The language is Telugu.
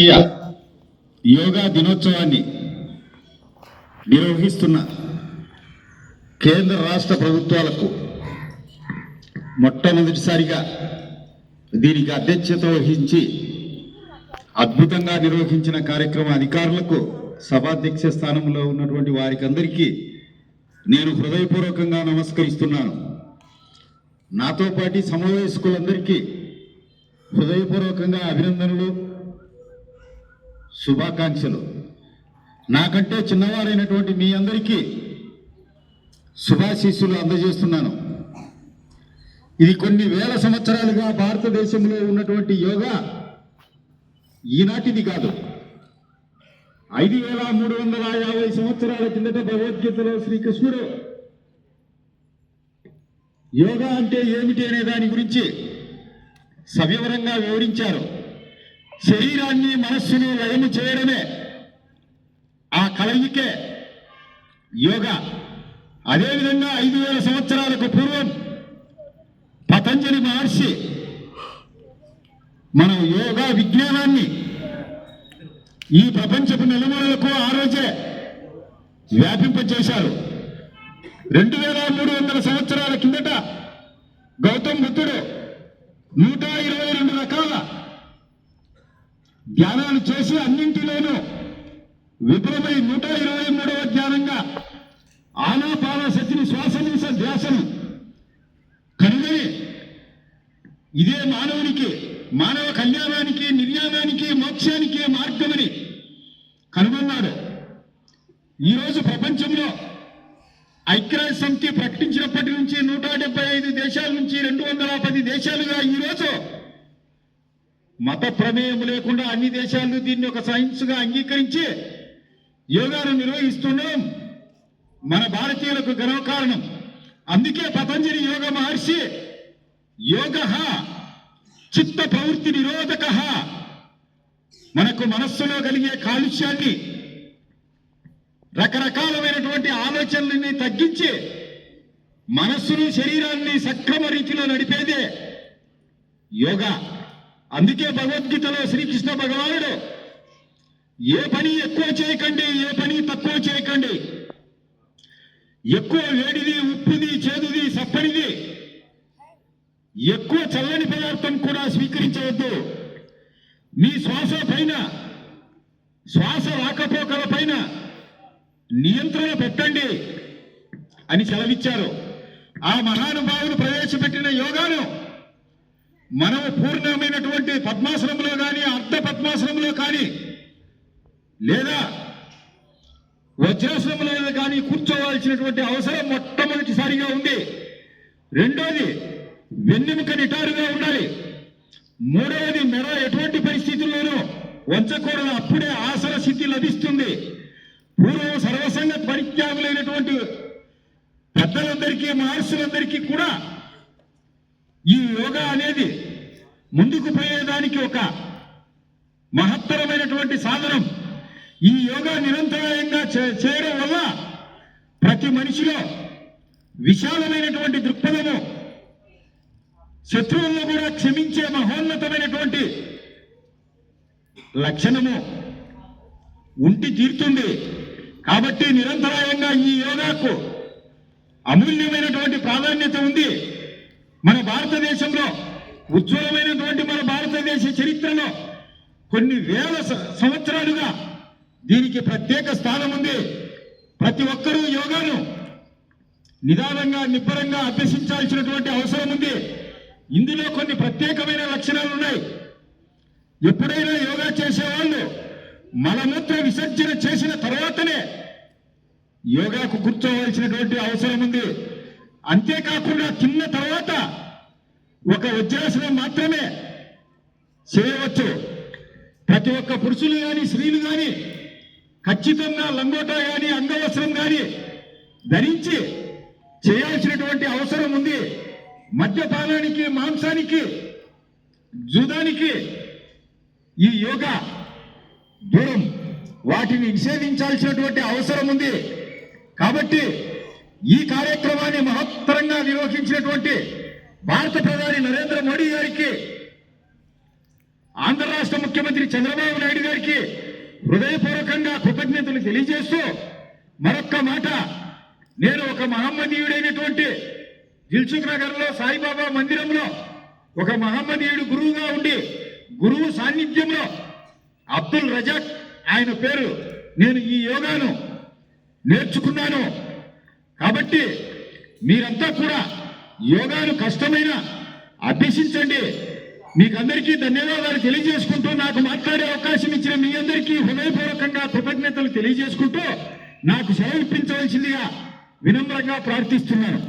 యోగా దినోత్సవాన్ని నిర్వహిస్తున్న కేంద్ర రాష్ట్ర ప్రభుత్వాలకు మొట్టమొదటిసారిగా దీనికి అధ్యక్షత వహించి అద్భుతంగా నిర్వహించిన కార్యక్రమ అధికారులకు సభాధ్యక్ష స్థానంలో ఉన్నటువంటి వారికి అందరికీ నేను హృదయపూర్వకంగా నమస్కరిస్తున్నాను. నాతో పాటు సమవయస్కులందరికీ హృదయపూర్వకంగా అభినందనలు, శుభాకాంక్షలు. నాకంటే చిన్నవారైనటువంటి మీ అందరికీ శుభాశీస్సులు అందజేస్తున్నాను. ఇది కొన్ని వేల సంవత్సరాలుగా భారతదేశంలో ఉన్నటువంటి యోగా ఈనాటిది కాదు. 5350 సంవత్సరాల కిందట భగవద్గీతలో శ్రీకృష్ణుడు యోగా అంటే ఏమిటి అనే దాని గురించి సవివరంగా వివరించారు. శరీరాన్ని మనస్సును లయము చేయడమే ఆ కలయికే యోగా. అదేవిధంగా 5000 సంవత్సరాలకు పూర్వం పతంజలి మహర్షి మనం యోగా విజ్ఞానాన్ని ఈ ప్రపంచపు నలుమూలలకు ఆ రోజే వ్యాపింపచేశారు. 2300 సంవత్సరాల కిందట గౌతమ్ బుద్ధుడు 122 రకాల ధ్యానాలు చేసి అన్నింటిలోనూ విఫలమై 123వ ధ్యానంగా ఆనాపానసతిని శ్వాసనిశ ధ్యాసను కనుగొని ఇదే మానవ కళ్యాణానికి, నిర్యాణానికి, మోక్షానికి మార్గమని కనుగొన్నాడు. ఈరోజు ప్రపంచంలో ఐక్యరాజ్య సమితి ప్రకటించినప్పటి నుంచి 175 దేశాల నుంచి 210 దేశాలుగా ఈరోజు మత ప్రమేయం లేకుండా అన్ని దేశాలు దీన్ని ఒక సైన్స్గా అంగీకరించి యోగాను నిర్వహిస్తున్నాం. మన భారతీయులకు గర్వకారణం. అందుకే పతంజలి యోగ మహర్షి యోగ చిత్త ప్రవృత్తి నిరోధక, మనకు మనస్సులో కలిగే కాలుష్యాన్ని, రకరకాలమైనటువంటి ఆలోచనలని తగ్గించి మనస్సును, శరీరాన్ని సక్రమ రీతిలో నడిపేదే యోగా. అందుకే భగవద్గీతలో శ్రీకృష్ణ భగవానుడు ఏ పని ఎక్కువ చేయకండి, ఏ పని తక్కువ చేయకండి, ఎక్కువ వేడిది, ఉప్పుది, చేదుది, సప్పనిది, ఎక్కువ చల్లని పదార్థం కూడా స్వీకరించవద్దు. మీ శ్వాస రాకపోకల పైన నియంత్రణ పెట్టండి అని సెలవిచ్చారు. ఆ మహానుభావులు ప్రవేశపెట్టిన యోగాను మనము పూర్ణమైనటువంటి పద్మాసనంలో కానీ, అర్ధ పద్మాసనంలో కానీ, లేదా వజ్రాసనంలో కానీ కూర్చోవాల్సినటువంటి అవసరం మొట్టమొదటిసారిగా ఉంది. రెండోది వెన్నెముక నిటారుగా ఉండాలి. మూడవది మెడ ఎటువంటి పరిస్థితుల్లోనూ వంచకూడదు. అప్పుడే ఆసన స్థితి లభిస్తుంది. పూర్వం సర్వసంగ పరిత్యాగులైనటువంటి పెద్దలందరికీ, మహర్షులందరికీ కూడా ఈ యోగా అనేది ముందుకు పోయేదానికి ఒక మహత్తరమైనటువంటి సాధనం. ఈ యోగా నిరంతరాయంగా చేయడం వల్ల ప్రతి మనిషిలో విశాలమైనటువంటి దృక్పథము, శత్రువులను కూడా క్షమించే మహోన్నతమైనటువంటి లక్షణము ఉండి తీరుతుంది. కాబట్టి నిరంతరాయంగా ఈ యోగాకు అమూల్యమైనటువంటి ప్రాధాన్యత ఉంది. మన భారతదేశంలో ఉజ్వలమైనటువంటి మన భారతదేశ చరిత్రలో కొన్ని వేల సంవత్సరాలుగా దీనికి ప్రత్యేక స్థానం ఉంది. ప్రతి ఒక్కరూ యోగాను నిదానంగా, నిబ్బరంగా అభ్యసించాల్సినటువంటి అవసరం ఉంది. ఇందులో కొన్ని ప్రత్యేకమైన లక్షణాలు ఉన్నాయి. ఎప్పుడైనా యోగా చేసేవాళ్ళు మలమూత్ర విసర్జన చేసిన తర్వాతనే యోగాకు కూర్చోవలసినటువంటి అవసరం ఉంది. అంతేకాకుండా తిన్న తర్వాత ఒక వజ్రాసనం మాత్రమే చేయవచ్చు. ప్రతి ఒక్క పురుషులు కానీ, స్త్రీలు కానీ ఖచ్చితంగా లంగోటా కానీ, అంగవస్త్రం కానీ ధరించి చేయాల్సినటువంటి అవసరం ఉంది. మద్యపానానికి, మాంసానికి, జూదానికి ఈ యోగా దూరం, వాటిని నిషేధించాల్సినటువంటి అవసరం ఉంది. కాబట్టి ఈ కార్యక్రమాన్ని మహత్తరంగా నిర్వహించినటువంటి భారత ప్రధాని నరేంద్ర మోడీ గారికి ఆంధ్ర రాష్ట్ర ముఖ్యమంత్రి చంద్రబాబు నాయుడు గారికి హృదయపూర్వకంగా కృతజ్ఞతలు తెలియజేస్తూ మరొక్క మాట, నేను ఒక మహమ్మదీయుడైనటువంటి దిల్సుఖ్ నగర్లో సాయిబాబా మందిరంలో ఒక మహమ్మదీయుడు గురువుగా ఉండి గురువు సాన్నిధ్యంలో అబ్దుల్ రజాక్ ఆయన పేరు, నేను ఈ యోగాను నేర్చుకున్నాను. కాబట్టి మీరంతా కూడా యోగాను కష్టమైన అభ్యసించండి. మీకందరికీ ధన్యవాదాలు తెలియజేసుకుంటూ నాకు మాట్లాడే అవకాశం ఇచ్చిన మీ అందరికీ హృదయపూర్వకంగా కృతజ్ఞతలు తెలియజేసుకుంటూ నాకు సెలవు ఇప్పించవలసిందిగా వినమ్రంగా ప్రార్థిస్తున్నాను.